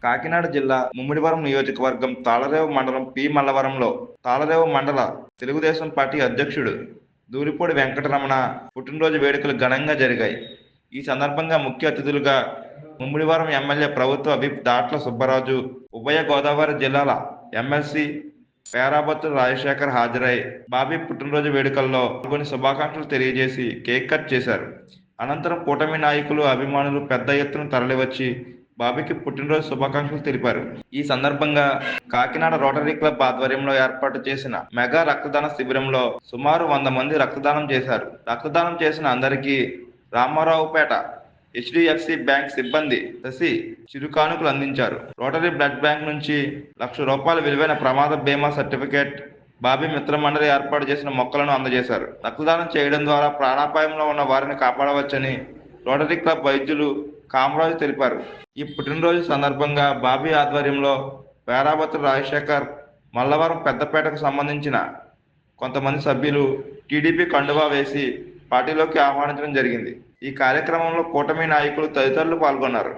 కాకినాడ జిల్లా ముమ్మిడివరం నియోజకవర్గం తాళరేవు మండలం పి మల్లవరంలో తాళరేవు మండల తెలుగుదేశం పార్టీ అధ్యక్షుడు దూరిపూడి వెంకటరమణ పుట్టినరోజు వేడుకలు ఘనంగా జరిగాయి. ఈ సందర్భంగా ముఖ్య అతిథులుగా ముమ్మిడివరం ఎమ్మెల్యే ప్రభుత్వ విప్ దాట్ల సుబ్బరాజు, ఉభయ గోదావరి జిల్లాల ఎమ్మెల్సీ పేరాబత్తుల రాజశేఖర్ హాజరై బాబీ పుట్టినరోజు వేడుకల్లో పాల్గొని శుభాకాంక్షలు తెలియజేసి కేక్ కట్ చేశారు. అనంతరం కూటమి నాయకులు, అభిమానులు పెద్ద ఎత్తున తరలివచ్చి బాబీకి పుట్టినరోజు శుభాకాంక్షలు తెలిపారు. ఈ సందర్భంగా కాకినాడ రోటరీ క్లబ్ ఆధ్వర్యంలో ఏర్పాటు చేసిన మెగా రక్తదాన శిబిరంలో సుమారు 100 మంది రక్తదానం చేశారు. రక్తదానం చేసిన అందరికీ రామారావుపేట HDFC బ్యాంక్ సిబ్బంది శశి చిరుకానుకలు అందించారు. రోటరీ బ్లడ్ బ్యాంక్ నుంచి ₹1,00,000 విలువైన ప్రమాద బీమా సర్టిఫికేట్, బాబీ మిత్ర మండలి ఏర్పాటు చేసిన మొక్కలను అందజేశారు. రక్తదానం చేయడం ద్వారా ప్రాణాపాయంలో ఉన్న వారిని కాపాడవచ్చని రోటరీ క్లబ్ వైద్యులు కామరాజు తెలిపారు. ఈ పుట్టినరోజు సందర్భంగా బాబీ ఆధ్వర్యంలో పేరాబత్తుల రాజశేఖర్, మల్లవరం పెద్దపేటకు సంబంధించిన కొంతమంది సభ్యులు టీడీపీ కండువా వేసి పార్టీలోకి ఆహ్వానించడం జరిగింది. ఈ కార్యక్రమంలో కూటమి నాయకులు తదితరులు పాల్గొన్నారు.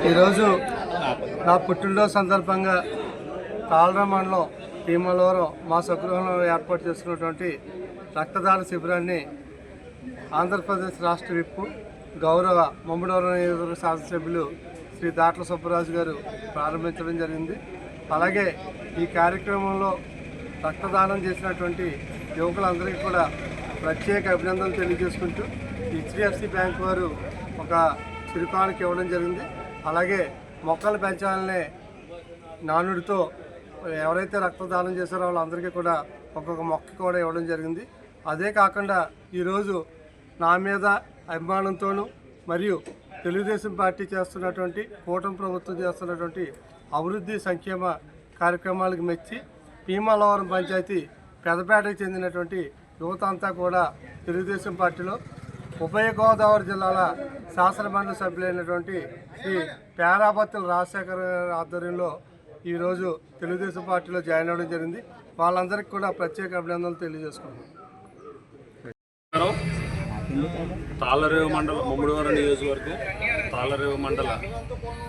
ఈరోజు నా పుట్టినరోజు సందర్భంగా తాళరేవు మండలం పి మల్లవరం మా స్వగృహంలో ఏర్పాటు చేసుకున్నటువంటి రక్తదాన శిబిరాన్ని ఆంధ్రప్రదేశ్ రాష్ట్ర విప్ గౌరవ ముమ్మిడివరం నియోజకవర్గ శాసనసభ్యులు శ్రీ దాట్ల సుబ్బరాజు గారు ప్రారంభించడం జరిగింది. అలాగే ఈ కార్యక్రమంలో రక్తదానం చేసినటువంటి యువకులందరికీ కూడా ప్రత్యేక అభినందనలు తెలియజేసుకుంటూ HDFC బ్యాంక్ వారు ఒక చిరుకానుక ఇవ్వడం జరిగింది. అలాగే మొక్కలు పెంచాలనే నానుడితో ఎవరైతే రక్తదానం చేశారో వాళ్ళందరికీ కూడా ఒక్కొక్క మొక్క కూడా ఇవ్వడం జరిగింది. అదే కాకుండా ఈరోజు నా మీద అభిమానంతోనూ మరియు తెలుగుదేశం పార్టీ చేస్తున్నటువంటి, కూటమి ప్రభుత్వం చేస్తున్నటువంటి అభివృద్ధి సంక్షేమ కార్యక్రమాలకు మెచ్చి పి మల్లవరం పంచాయతీ పెద్దపేటకు చెందినటువంటి యువత అంతా కూడా తెలుగుదేశం పార్టీలో ఉభయ గోదావరి జిల్లాల శాసనమండలి సభ్యులైనటువంటి శ్రీ పేరాబత్తుల రాజశేఖర్ ఆధ్వర్యంలో ఈరోజు తెలుగుదేశం పార్టీలో జాయిన్ అవ్వడం జరిగింది. వాళ్ళందరికీ కూడా ప్రత్యేక అభినందనలు తెలియజేసుకుంటున్నాం. తాళరేవు మండలం ముమ్మిడివరం నియోజకవర్గం తాళరేవు మండల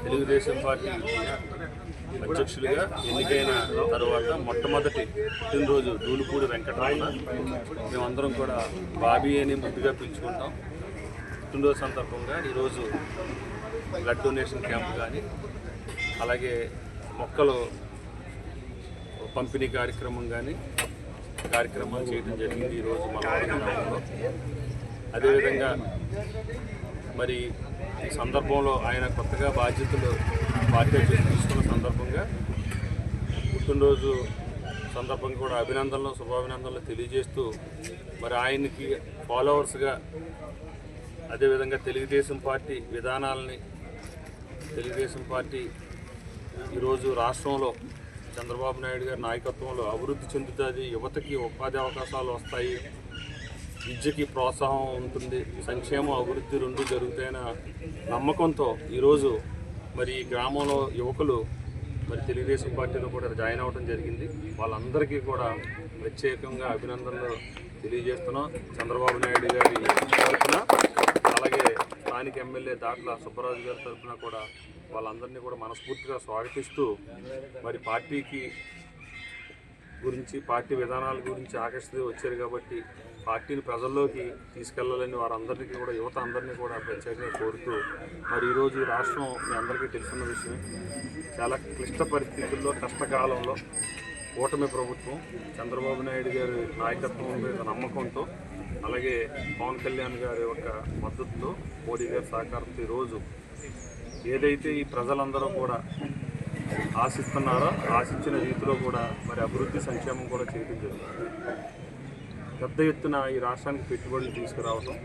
తెలుగుదేశం పార్టీ అధ్యక్షులుగా ఎన్నికైన తర్వాత మొట్టమొదటి పుట్టినరోజు దూలిపూడి వెంకటరమణ. మేమందరం కూడా బాబీ అని ముద్దుగా పిలుచుకుంటాం. పుట్టినరోజు సందర్భంగా ఈరోజు బ్లడ్ డొనేషన్ క్యాంప్ కానీ, అలాగే మొక్కలు పంపిణీ కార్యక్రమం కానీ కార్యక్రమాలు చేయడం జరిగింది ఈరోజు మన గ్రామంలో. అదేవిధంగా మరి ఈ సందర్భంలో ఆయన కొత్తగా బాధ్యతలు పార్టీ తీసుకున్న సందర్భంగా పుట్టినరోజు సందర్భంగా కూడా అభినందనలు, శుభాభినందనలు తెలియజేస్తూ మరి ఆయనకి ఫాలోవర్స్గా అదేవిధంగా తెలుగుదేశం పార్టీ విధానాలని, తెలుగుదేశం పార్టీ ఈరోజు రాష్ట్రంలో చంద్రబాబు నాయుడు గారి నాయకత్వంలో అభివృద్ధి చెందుతుంది, యువతకి ఉపాధి అవకాశాలు వస్తాయి, విద్యకి ప్రోత్సాహం ఉంటుంది, సంక్షేమం అభివృద్ధి రెండు జరుగుతాయన్న నమ్మకంతో ఈరోజు మరి ఈ గ్రామంలో యువకులు మరి తెలుగుదేశం పార్టీలో కూడా జాయిన్ అవ్వడం జరిగింది. వాళ్ళందరికీ కూడా ప్రత్యేకంగా అభినందనలు తెలియజేస్తున్నాం. చంద్రబాబు నాయుడు గారి తరఫున, అలాగే స్థానిక ఎమ్మెల్యే దాట్ల సుబ్బరాజు గారి తరఫున కూడా వాళ్ళందరినీ కూడా మనస్ఫూర్తిగా స్వాగతిస్తూ మరి పార్టీకి గురించి, పార్టీ విధానాల గురించి ఆకర్షిత వచ్చారు కాబట్టి పార్టీని ప్రజల్లోకి తీసుకెళ్లాలని వారందరికీ కూడా, యువత అందరినీ కూడా ప్రత్యేకంగా కోరుతూ మరి ఈరోజు ఈ రాష్ట్రం మీ అందరికీ తెలుసున్న విషయం, చాలా క్లిష్ట పరిస్థితుల్లో, కష్టకాలంలో కూటమి ప్రభుత్వం చంద్రబాబు నాయుడు గారి నాయకత్వం మీద నమ్మకంతో, అలాగే పవన్ కళ్యాణ్ గారి యొక్క మద్దతుతో, మోడీ గారి సహకారంతో ఈరోజు ఏదైతే ఈ ప్రజలందరూ కూడా ఆశిస్తున్నారో ఆశించిన రీతిలో కూడా మరి అభివృద్ధి సంక్షేమం కూడా చేయడం జరుగుతుంది. పెద్ద ఎత్తున ఈ రాష్ట్రానికి పెట్టుబడులు తీసుకురావడం,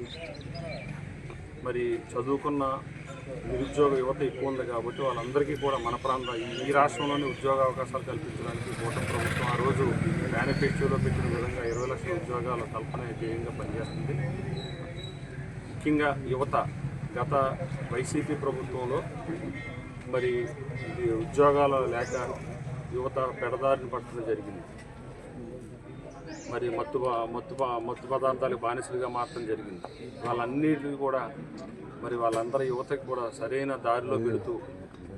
మరి చదువుకున్న నిరుద్యోగ యువత ఎక్కువ ఉంది కాబట్టి వాళ్ళందరికీ కూడా మన ఈ రాష్ట్రంలోనే ఉద్యోగ అవకాశాలు కల్పించడానికి కూటమి ప్రభుత్వం ఆ రోజు మేనిఫెస్టోలో పెట్టిన విధంగా 20 లక్షల ఉద్యోగాల కల్పన ధ్యేయంగా పనిచేస్తుంది. ముఖ్యంగా యువత గత వైసీపీ ప్రభుత్వంలో మరి ఉద్యోగాలు లేక యువత పెడదారిని పట్టడం జరిగింది. మరి మత్తు పదార్థాలకు బానిసలుగా మారడం జరిగింది. వాళ్ళన్నిటికీ కూడా మరి వాళ్ళందరి యువతకి కూడా సరైన దారిలో పెడుతూ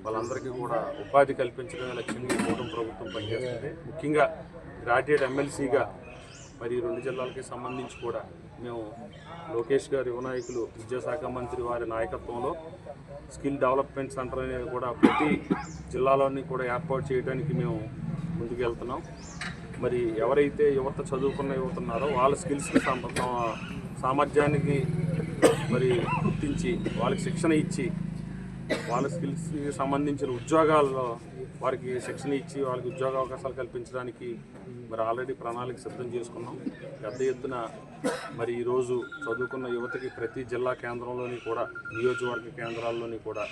వాళ్ళందరికీ కూడా ఉపాధి కల్పించడమే లక్ష్యంగా కూటమి ప్రభుత్వం పనిచేస్తుంది. ముఖ్యంగా గ్రాడ్యుయేట్ ఎమ్మెల్సీగా మరి 2 జిల్లాలకి సంబంధించి కూడా మేము లోకేష్ గారి యువ నాయకులు విద్యాశాఖ మంత్రి వారి నాయకత్వంలో స్కిల్ డెవలప్మెంట్ సెంటర్ అనేది కూడా ప్రతి జిల్లాలోని కూడా ఏర్పాటు చేయడానికి మేము ముందుకు వెళ్తున్నాం. మరి ఎవరైతే చదువుకున్న యువత ఉన్నారో వాళ్ళ స్కిల్స్కి సామర్థ్యానికి మరి గుర్తించి వాళ్ళకి శిక్షణ ఇచ్చి వాళ్ళ స్కిల్స్కి సంబంధించిన ఉద్యోగాల్లో వారికి శిక్షణ ఇచ్చి వాళ్ళకి ఉద్యోగ అవకాశాలు కల్పించడానికి మరి ఆల్రెడీ ప్రణాళిక సిద్ధం చేసుకున్నాం. పెద్ద ఎత్తున మరి ఈరోజు చదువుకున్న యువతకి ప్రతి జిల్లా కేంద్రంలోని కూడా నియోజకవర్గ కేంద్రాల్లోని కూడా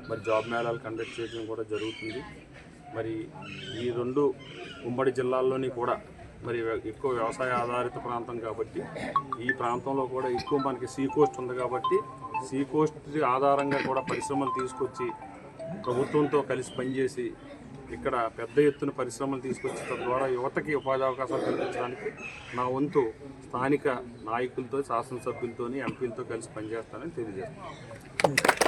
మరి జాబ్ మేళాలు కండక్ట్ చేయడం కూడా జరుగుతుంది. మరి ఈ 2 ఉమ్మడి జిల్లాల్లోని కూడా మరి ఎక్కువ వ్యవసాయ ఆధారిత ప్రాంతం కాబట్టి ఈ ప్రాంతంలో కూడా ఎక్కువ మనకి సీ కోస్ట్ ఉంది కాబట్టి సీ కోస్ట్ ఆధారంగా కూడా పరిశ్రమలు తీసుకొచ్చి ప్రభుత్వంతో కలిసి పనిచేసి ఇక్కడ పెద్ద ఎత్తున పరిశ్రమలు తీసుకొచ్చి తద్వారా యువతకి ఉపాధి అవకాశాలు కల్పించడానికి నా వంతు స్థానిక నాయకులతో శాసనసభ్యులతో ఎంపీలతో కలిసి పనిచేస్తానని తెలియజేస్తాను.